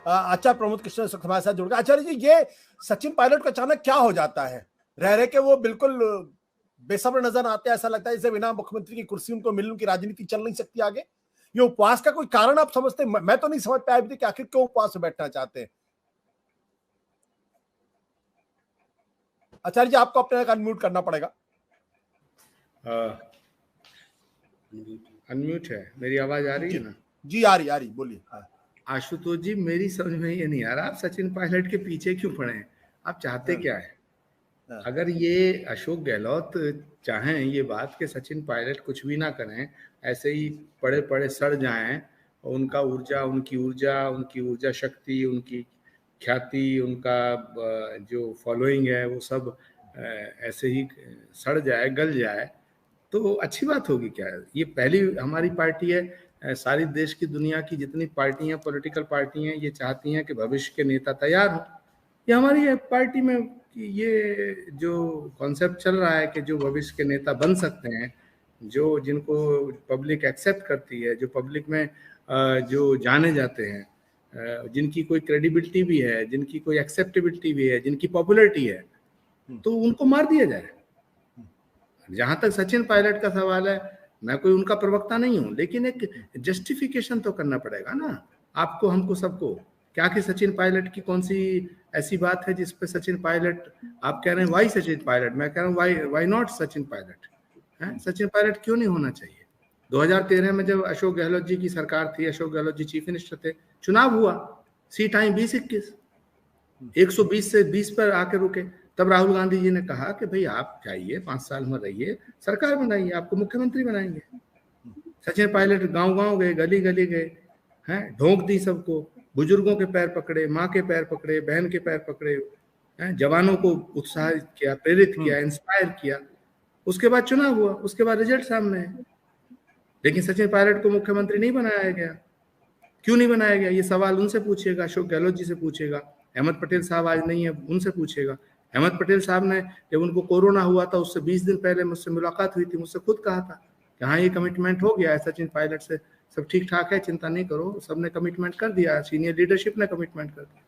आचार्य प्रमोद कृष्ण हमारे साथ जुड़ गए। आचार्य जी, ये सचिन पायलट को अचानक क्या हो जाता है? रह के वो बिल्कुल बेसब्र नजर आते हैं, ऐसा लगता है जैसे बिना मुख्यमंत्री की कुर्सी उनको मिलने की राजनीति चल नहीं सकती आगे। ये उपवास का कोई कारण आप समझते हैं? मैं तो नहीं समझ पाया अभी तक कि आखिर क्यों उपवास में बैठना चाहते हैं। आचार्य जी, आपको अपने अनम्यूट करना पड़ेगा। अनम्यूट है। मेरी आवाज आ रही है ना? जी आ रही, बोलिए। आशुतोष जी, मेरी समझ में ये नहीं आ रहा, आप सचिन पायलट के पीछे क्यों पड़े हैं? आप चाहते क्या है? अगर ये अशोक गहलोत चाहें ये बात कि सचिन पायलट कुछ भी ना करें, ऐसे ही पड़े पड़े सड़ जाएं, और उनकी ऊर्जा शक्ति, उनकी ख्याति, उनका जो फॉलोइंग है वो सब ऐसे ही सड़ जाए, गल जाए, तो अच्छी बात होगी क्या? ये पहली हमारी पार्टी है। सारी देश की दुनिया की जितनी पार्टियां, पॉलिटिकल पार्टी हैं, ये चाहती हैं कि भविष्य के नेता तैयार हों। ये हमारी पार्टी में ये जो कॉन्सेप्ट चल रहा है कि जो भविष्य के नेता बन सकते हैं, जो जिनको पब्लिक एक्सेप्ट करती है, जो पब्लिक में जो जाने जाते हैं, जिनकी कोई क्रेडिबिलिटी भी है, जिनकी कोई एक्सेप्टेबिलिटी भी है, जिनकी पॉपुलरिटी है, तो उनको मार दिया जाए। जहां तक सचिन पायलट का सवाल है, मैं कोई उनका प्रवक्ता नहीं हूं, लेकिन एक जस्टिफिकेशन तो करना पड़ेगा ना आपको, हमको, सबको। क्या कि सचिन पायलट की कौन सी ऐसी बात है जिसपे सचिन पायलट, आप कह रहे हैं वाई सचिन पायलट, मैं कह रहा हूँ वाई नॉट सचिन पायलट है? सचिन पायलट क्यों नहीं होना चाहिए? 2013 में जब अशोक गहलोत जी की सरकार थी, अशोक गहलोत जी चीफ मिनिस्टर थे, चुनाव हुआ, सीट आई 20-21, 120 से 20 पर आके रुके। तब राहुल गांधी जी ने कहा कि भाई आप जाइए, 5 साल में रहिए, सरकार बनाइए, आपको मुख्यमंत्री बनाएंगे। सचिन पायलट गांव गए, गली गली गए, हैं, ढोंक दी सबको, बुजुर्गों के पैर पकड़े, माँ के पैर पकड़े, बहन के पैर पकड़े, हैं, जवानों को उत्साहित किया, प्रेरित किया, इंस्पायर किया। उसके बाद चुनाव हुआ, उसके बाद रिजल्ट सामने है। लेकिन सचिन पायलट को मुख्यमंत्री नहीं बनाया गया। क्यों नहीं बनाया गया? ये सवाल उनसे पूछिएगा, अशोक गहलोत जी से पूछिएगा। अहमद पटेल साहब आज नहीं है, उनसे पूछिएगा। अहमद पटेल साहब ने, जब उनको कोरोना हुआ था उससे 20 दिन पहले मुझसे मुलाकात हुई थी, मुझसे खुद कहा था कि हाँ, ये कमिटमेंट हो गया है सचिन पायलट से, सब ठीक ठाक है, चिंता नहीं करो। सबने कमिटमेंट कर दिया, सीनियर लीडरशिप ने कमिटमेंट कर दिया।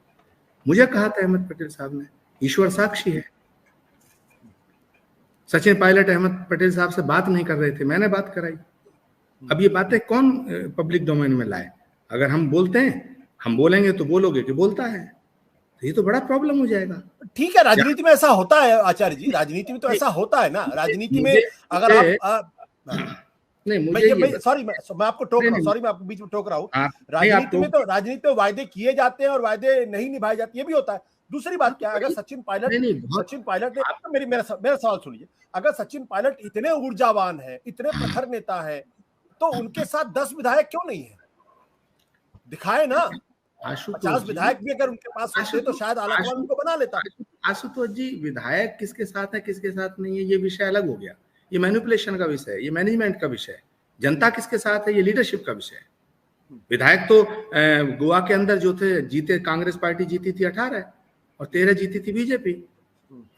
मुझे कहा था अहमद पटेल साहब ने, ईश्वर साक्षी है। सचिन पायलट अहमद पटेल साहब से बात नहीं कर रहे थे, मैंने बात कराई। अब ये बातें कौन पब्लिक डोमेन में लाए? अगर हम बोलते हैं, हम बोलेंगे तो बोलोगे कि बोलता है, तो ये तो बड़ा प्रॉब्लम हो जाएगा। ठीक है, राजनीति में ऐसा होता है आचार्य जी, राजनीति में तो ऐसा होता है ना। राजनीति में अगर आप नहीं, मुझे सॉरी, मैं आपको टोक रहा हूँ, सॉरी, मैं आपको बीच में टोक रहा हूँ। राजनीति में वायदे किए जाते हैं और वायदे नहीं निभाए जाते, ये भी होता है। दूसरी बात क्या है, अगर सचिन पायलट मेरा सवाल सुनिए, अगर सचिन पायलट इतने ऊर्जावान है, इतने प्रखर नेता है, तो उनके साथ 10 विधायक क्यों नहीं है? दिखाए ना, 50 विधायक भी अगर उनके पास होते तो शायद आलाकमान उनको बना लेता। आशुतोष जी, विधायक किसके साथ है, किसके साथ नहीं है, ये विषय अलग हो गया। ये मैनिपुलेशन का विषय है, ये मैनेजमेंट का विषय है। जनता किसके साथ है, ये लीडरशिप का विषय है। विधायक तो गोवा के अंदर जो थे, जीते, कांग्रेस पार्टी जीती थी 18 और 13 जीती थी बीजेपी,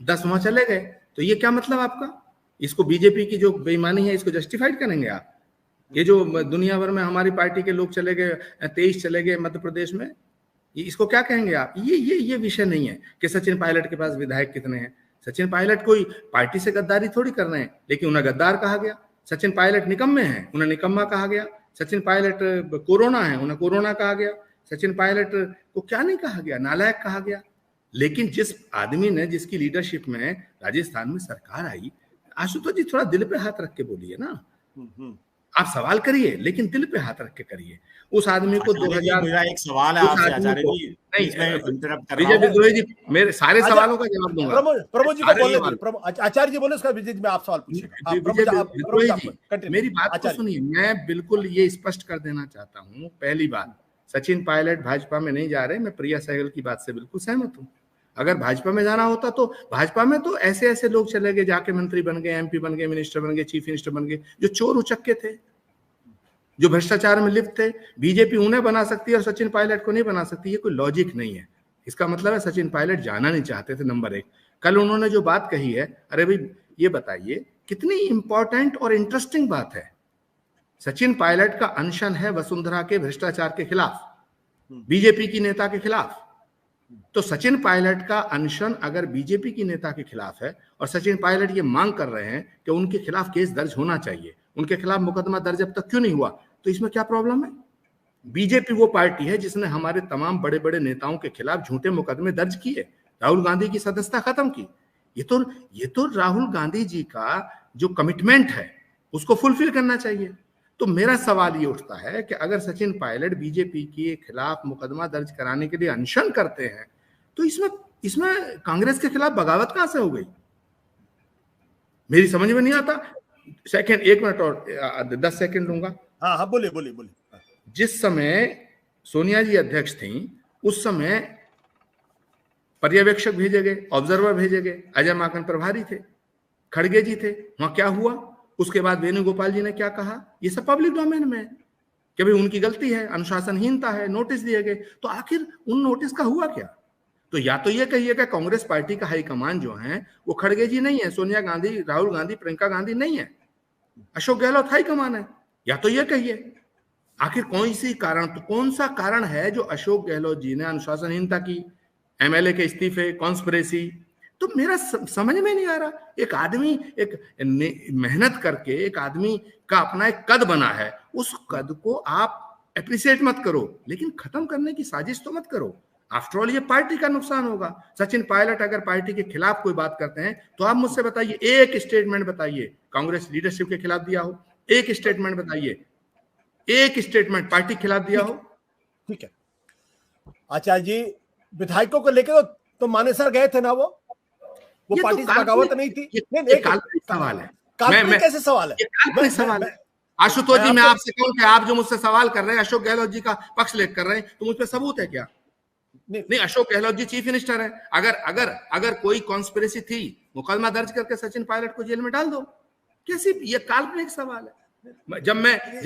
10 वहां चले गए। तो ये क्या मतलब आपका? इसको बीजेपी की जो बेईमानी है, इसको जस्टिफाइड करेंगे आप? ये जो दुनिया भर में हमारी पार्टी के लोग चले गए, 23 चले गए मध्य प्रदेश में, इसको क्या कहेंगे आप? ये विषय नहीं है कि सचिन पायलट के पास विधायक कितने हैं। सचिन पायलट कोई पार्टी से गद्दारी थोड़ी कर रहे हैं, लेकिन उन्हें गद्दार कहा गया। सचिन पायलट निकम्मे हैं, उन्हें निकम्मा कहा गया। सचिन पायलट कोरोना है, उन्हें कोरोना कहा गया। सचिन पायलट को क्या नहीं कहा गया, नालायक कहा गया। लेकिन जिस आदमी ने, जिसकी लीडरशिप में राजस्थान में सरकार आई, आशुतोष जी थोड़ा दिल पे हाथ रख के बोलिए ना। आप सवाल करिए, लेकिन दिल पे हाथ रख के करिए। उस आदमी को 2000, मेरा एक सवाल है आपसे आचार्य जी, विजय विद्रोही जी, मेरे सारे सवालों का जवाब दूंगा। प्रमोद जी को बोलने दीजिए, आचार्य जी बोले, उसका विजय जी में आप सवाल पूछिएगा। मेरी बात को सुनिए, मैं बिल्कुल ये स्पष्ट कर देना चाहता हूँ। पहली बात, सचिन पायलट भाजपा में नहीं जा रहे। मैं प्रिया सहगल की बात से बिल्कुल सहमत हूँ। अगर भाजपा में जाना होता तो भाजपा में तो ऐसे ऐसे लोग चले गए, जाके मंत्री बन गए, एमपी बन गए, मिनिस्टर बन गए, चीफ मिनिस्टर बन गए, जो चोर उचक्के थे, जो भ्रष्टाचार में लिप्त थे। बीजेपी उन्हें बना सकती है और सचिन पायलट को नहीं बना सकती। ये कोई लॉजिक नहीं है। इसका मतलब है सचिन पायलट जाना नहीं चाहते थे, नंबर 1। कल उन्होंने जो बात कही है, अरे भाई ये बताइए कितनी इंपॉर्टेंट और इंटरेस्टिंग बात है। सचिन पायलट का अनशन है वसुंधरा के भ्रष्टाचार के खिलाफ। बीजेपी की नेता के खिलाफ। तो सचिन पायलट का अनशन अगर बीजेपी की नेता के खिलाफ है और सचिन पायलट ये मांग कर रहे हैं कि उनके खिलाफ केस दर्ज होना चाहिए, उनके खिलाफ मुकदमा दर्ज अब तक क्यों नहीं हुआ, तो इसमें क्या प्रॉब्लम है? बीजेपी वो पार्टी है जिसने हमारे तमाम बड़े बड़े नेताओं के खिलाफ झूठे मुकदमे दर्ज किए, राहुल गांधी की सदस्यता खत्म की। ये तो राहुल गांधी जी का जो कमिटमेंट है उसको फुलफिल करना चाहिए। तो मेरा सवाल ये उठता है कि अगर सचिन पायलट बीजेपी के खिलाफ मुकदमा दर्ज कराने के लिए अनशन करते हैं तो इसमें कांग्रेस के खिलाफ बगावत कहां से हो गई? मेरी समझ में नहीं आता। सेकंड, 1 मिनट और 10 सेकंड लूंगा। हाँ, बोलिए। जिस समय सोनिया जी अध्यक्ष थी उस समय पर्यवेक्षक भेजे गए, ऑब्जर्वर भेजे गए, अजय माकन प्रभारी थे, खड़गे जी थे, वहां क्या हुआ? उसके बाद वेणुगोपाल जी ने क्या कहा? ये सब पब्लिक डोमेन में है कि भाई उनकी गलती है, अनुशासनहीनता है, नोटिस दिए गए। तो आखिर उन नोटिस का हुआ क्या? तो या तो ये कहिएगा कांग्रेस पार्टी का हाईकमान जो है वो खड़गे जी नहीं है, सोनिया गांधी, राहुल गांधी, प्रियंका गांधी नहीं है, अशोक गहलोत हाईकमान है। या तो ये कहिए आखिर कौन सा कारण है जो अशोक गहलोत जी ने अनुशासनहीनता की, एमएलए के इस्तीफे, कॉन्स्पिरेसी। तो मेरा समझ में नहीं आ रहा, एक आदमी एक मेहनत करके एक आदमी का अपना एक कद बना है, उस कद को आप एप्रिशिएट मत करो, लेकिन खत्म करने की साजिश तो मत करो। आफ्टर ऑल ये पार्टी का नुकसान होगा। सचिन पायलट अगर पार्टी के खिलाफ कोई बात करते हैं तो आप मुझसे बताइए, एक स्टेटमेंट बताइए कांग्रेस लीडरशिप के खिलाफ दिया हो, एक स्टेटमेंट बताइए, एक स्टेटमेंट पार्टी के खिलाफ दिया हो। ठीक है आचार्य जी, विधायकों को लेकर तो मानेसर गए थे ना, वो पार्टी से बगावत नहीं थी। ये काल्पनिक सवाल है। काल्पनिक कैसे सवाल है? काल्पनिक सवाल है। आशुतोष जी, मैं आपसे कहूं कि आप जो मुझसे सवाल कर रहे हैं अशोक गहलोत जी का पक्ष लेकर कर रहे हैं, तो मुझ पे सबूत है क्या? नहीं, अशोक गहलोत जी चीफ मिनिस्टर है। अगर कोई कॉन्स्पिरेसी थी, मुकदमा दर्ज करके सचिन पायलट को जेल में डाल दो। कैसी ये काल्पनिक सवाल है। जब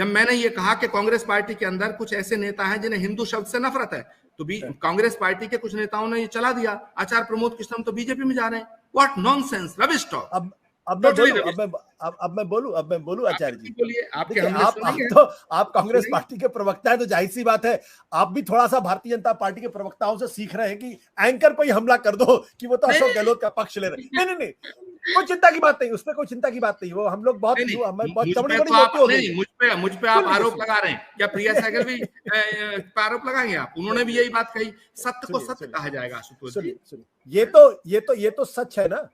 मैंने ये कहा कि कांग्रेस पार्टी के अंदर कुछ ऐसे नेता हैं जिन्हें हिंदू शब्द से नफरत है, तो कांग्रेस पार्टी के कुछ नेताओं ने ये चला दिया, आचार्य प्रमोद कृष्णम तो बीजेपी में जा रहे हैं। What nonsense, rubbish talk. अब मैं बोलूं आचार्य जी, बोलिए। आप कांग्रेस पार्टी के प्रवक्ता है, तो जाहिर सी बात है आप भी थोड़ा सा भारतीय जनता पार्टी के प्रवक्ताओं से सीख रहे हैं कि एंकर पर ही हमला कर दो कि वो तो अशोक गहलोत का पक्ष ले रहे हैं। नहीं, कोई चिंता की बात नहीं, उसमें कोई चिंता की बात नहीं। वो हम लोग बहुत चमड़ी मुझ पे आप आरोप लगा रहे हैं। क्या प्रिया सहगल भी आरोप लगाएंगे आप? उन्होंने भी यही बात कही, सत्य को सत्य कहा जाएगा। आशुतोष जी, ये तो सच है ना।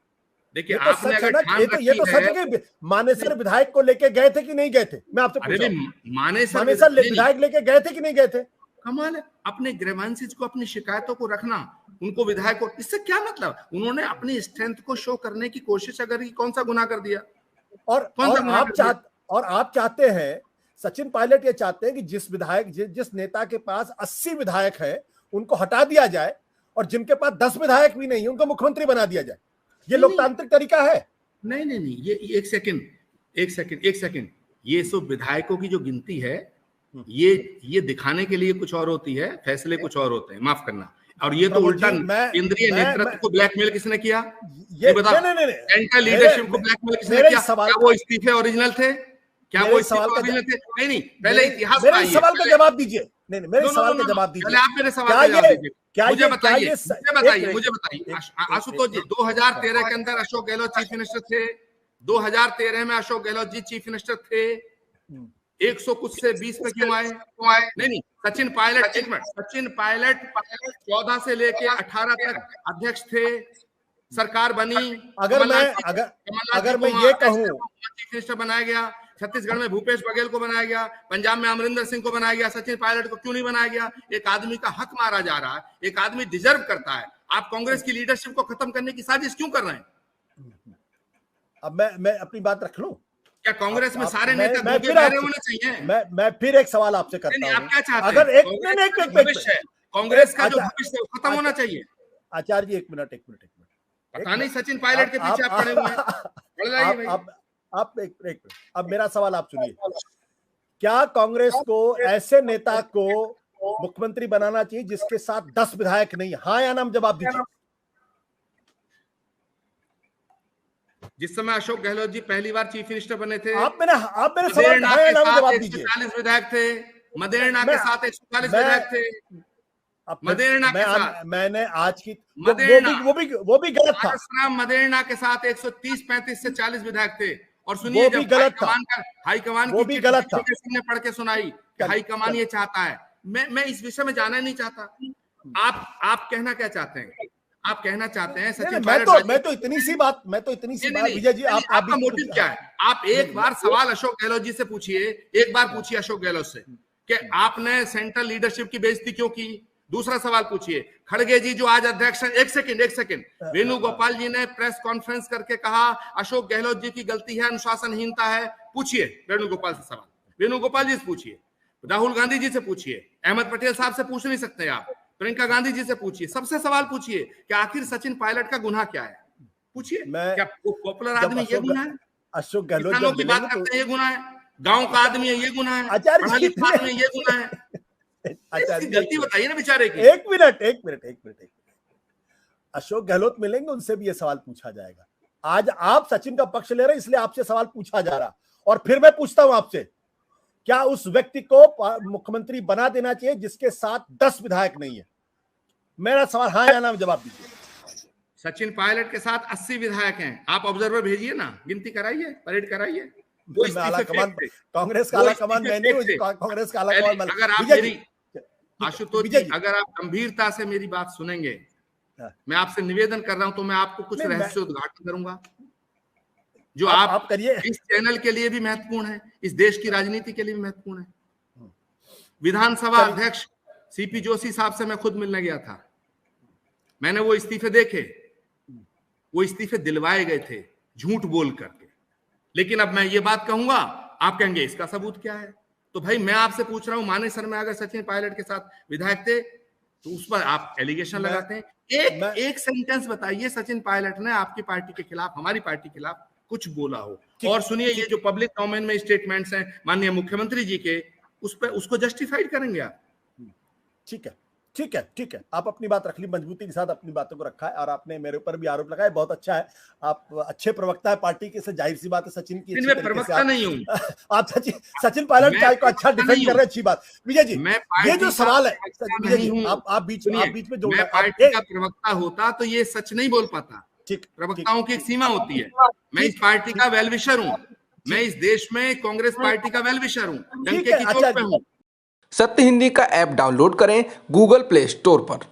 देखिए, आपने अगर ये तो सच है कि मानेसर विधायक को लेके गए थे कि नहीं गए थे? मैं आपसे पूछ रहा हूं, मानेसर विधायक लेके गए थे कि नहीं गए थे? कमाल है, अपने ग्रीवेंसेस को, अपनी शिकायतों को रखना, उनको विधायक को, इससे क्या मतलब? उन्होंने अपनी स्ट्रेंथ को शो करने की कोशिश अगर कौन सा गुनाह कर दिया? और आप चाहते हैं, सचिन पायलट ये चाहते हैं कि जिस नेता के पास 80 विधायक है उनको हटा दिया जाए और जिनके पास 10 विधायक भी नहीं उनको मुख्यमंत्री बना दिया जाए। ये लोकतांत्रिक तरीका है? नहीं, ये एक सेकंड, ये सब विधायकों की जो गिनती है ये दिखाने के लिए कुछ और होती है, फैसले कुछ और होते हैं, माफ करना। और ये तो उल्टा केंद्रीय नेतृत्व को ब्लैकमेल किसने किया? ये बताओ। सेंट्रल लीडरशिप को ब्लैकमेल किसने किया? क्या वो इस्तीफे ओरिजिनल थे? क्या वो इस्तीफे ओरिजिनल थे? नहीं, पहले इतिहास मेरे सवाल का जवाब दीजिए। नहीं, मेरे सवाल का जवाब दीजिए। आप मेरे सवाल का जवाब दीजिए। मुझे बताइए आशुतोष जी, 2013 के अंदर अशोक गहलोत चीफ मिनिस्टर थे। 2013 में अशोक गहलोत जी चीफ मिनिस्टर थे। 100 कुछ से 20 पे क्यों आए? नहीं, सचिन पायलट, एक मिनट, सचिन पायलट 14 से लेके 18 तक अध्यक्ष थे, सरकार बनी। अगर मैं ये कहूं, चीफ मिनिस्टर बनाया गया, छत्तीसगढ़ में भूपेश बघेल को बनाया गया, पंजाब में अमरिंदर सिंह को बनाया गया, सचिन पायलट को क्यों नहीं बनाया गया? एक आदमी का हक मारा जा रहा है, एक आदमी डिजर्व करता है। आप कांग्रेस की लीडरशिप को खत्म करने की साजिश क्यों कर रहे हैं? अब मैं अपनी बात रख लूं? क्या कांग्रेस में सारे नेता होने चाहिए? मैं फिर एक सवाल आपसे करता हूं। आप क्या चाहते हैं? अगर कांग्रेस का जो भविष्य है खत्म होना चाहिए। आचार्य जी, एक मिनट। पता नहीं सचिन पायलट के पीछे आप पड़े हुए हैं। अब मेरा सवाल आप सुनिए। क्या कांग्रेस को ऐसे नेता को मुख्यमंत्री बनाना चाहिए जिसके साथ 10 विधायक नहीं? हाँ या ना जवाब दीजिए। जिस समय अशोक गहलोत जी पहली बार चीफ मिनिस्टर बने थे, आप मेरे सवाल का हाँ या ना जवाब दीजिए। 140 विधायक थे, मदेरणा के साथ 140 विधायक थे। मदेरना के साथ मैंने आज की वो भी गलत था। मदेरना के साथ 130, 35 से 40 विधायक थे। और सुनिए, जब हाईकमान वो भी गलत था, ने पढ़ के सुनाई हाईकमान ये चाहता है। मैं इस विषय में जाना नहीं चाहता। आप कहना क्या चाहते हैं? आप कहना चाहते हैं सचिन पायलट? मैं तो इतनी सी बात विजय जी, आपका मोटिव क्या है? आप एक बार सवाल अशोक गहलोत जी से पूछिए, एक बार पूछिए अशोक गहलोत से कि आपने सेंट्रल लीडरशिप की बेइज्जती क्यों की। दूसरा सवाल पूछिए खड़गे जी जो आज अध्यक्ष हैं। एक सेकंड, वेणुगोपाल जी ने प्रेस कॉन्फ्रेंस करके कहा अशोक गहलोत जी की गलती है, अनुशासनहीनता है। पूछिए वेणुगोपाल से सवाल, वेणुगोपाल जी से पूछिए, राहुल गांधी जी से पूछिए, अहमद पटेल साहब से पूछ नहीं सकते आप, प्रियंका गांधी जी से पूछिए, सबसे सवाल पूछिए कि आखिर सचिन पायलट का गुनाह क्या है। पूछिए, क्या पॉपुलर आदमी ये गुनाह है? अशोक गहलोत किसानों की बात करते हैं ये गुनाह है? गांव का आदमी है ये गुनाह है? पढ़ा लिखा आदमी है ये गुनाह है? गलती बताइए ना बेचारे की। एक मिनट, अशोक गहलोत मिलेंगे, उनसे भी ये सवाल पूछा जाएगा। आज आप सचिन का पक्ष ले रहे हैं, इसलिए आपसे सवाल पूछा जा रहा। और फिर मैं पूछता हूं आपसे, क्या उस व्यक्ति को मुख्यमंत्री बना देना चाहिए जिसके साथ 10 विधायक नहीं है? मेरा सवाल हाँ या ना में जवाब दीजिए। सचिन पायलट के साथ 80 विधायक हैं। आप ऑब्जर्वर भेजिए ना, गिनती कराइए, परेड कराइए। कांग्रेस का आला कमान मैंने, कांग्रेस का आला कमान। अगर आप मेरी आशुतोष जी, अगर आप गंभीरता से मेरी बात सुनेंगे, मैं आपसे निवेदन कर रहा हूं, तो मैं आपको कुछ रहस्य उद्घाटन करूंगा जो आप करिए। इस चैनल के लिए भी महत्वपूर्ण है, इस देश की राजनीति के लिए भी महत्वपूर्ण है। विधानसभा अध्यक्ष सीपी जोशी साहब से मैं खुद मिलने गया था। मैंने वो इस्तीफे देखे, वो इस्तीफे दिलवाए गए थे झूठ बोल करके। लेकिन अब मैं ये बात कहूंगा, आप कहेंगे इसका सबूत क्या है? तो भाई मैं आपसे पूछ रहा हूं, मानेसर में अगर सचिन पायलट के साथ विधायक थे तो उस पर आप एलिगेशन लगाते हैं। एक सेंटेंस बताइए सचिन पायलट ने आपकी पार्टी के खिलाफ, हमारी पार्टी के खिलाफ कुछ बोला हो। और सुनिए, ये जो पब्लिक डोमेन में स्टेटमेंट्स हैं माननीय मुख्यमंत्री जी के, उस पर उसको जस्टिफाइड करेंगे आप? ठीक है, आप अपनी बात रख ली, मजबूती के साथ अपनी बातों को रखा है। और आपने मेरे ऊपर भी आरोप लगाया, बहुत अच्छा है। आप अच्छे प्रवक्ता है पार्टी के, से जाहिर सी बात है सचिन की। मैं प्रवक्ता नहीं हूं। आप सचिन पायलट को अच्छा डिफेंड कर रहे हैं, अच्छी बात। विजय जी, ये जो सवाल है, विजय जी आप बीच में जोड़, मैं पार्टी का प्रवक्ता होता तो ये सच नहीं बोल पाता। ठीक, प्रवक्ताओं की एक सीमा होती है। मैं इस पार्टी का वेल विशर हूँ, मैं इस देश में कांग्रेस पार्टी का वेल विशर हूँ, डंके की चोट पे हूँ। सत्य हिंदी का ऐप डाउनलोड करें गूगल प्ले स्टोर पर।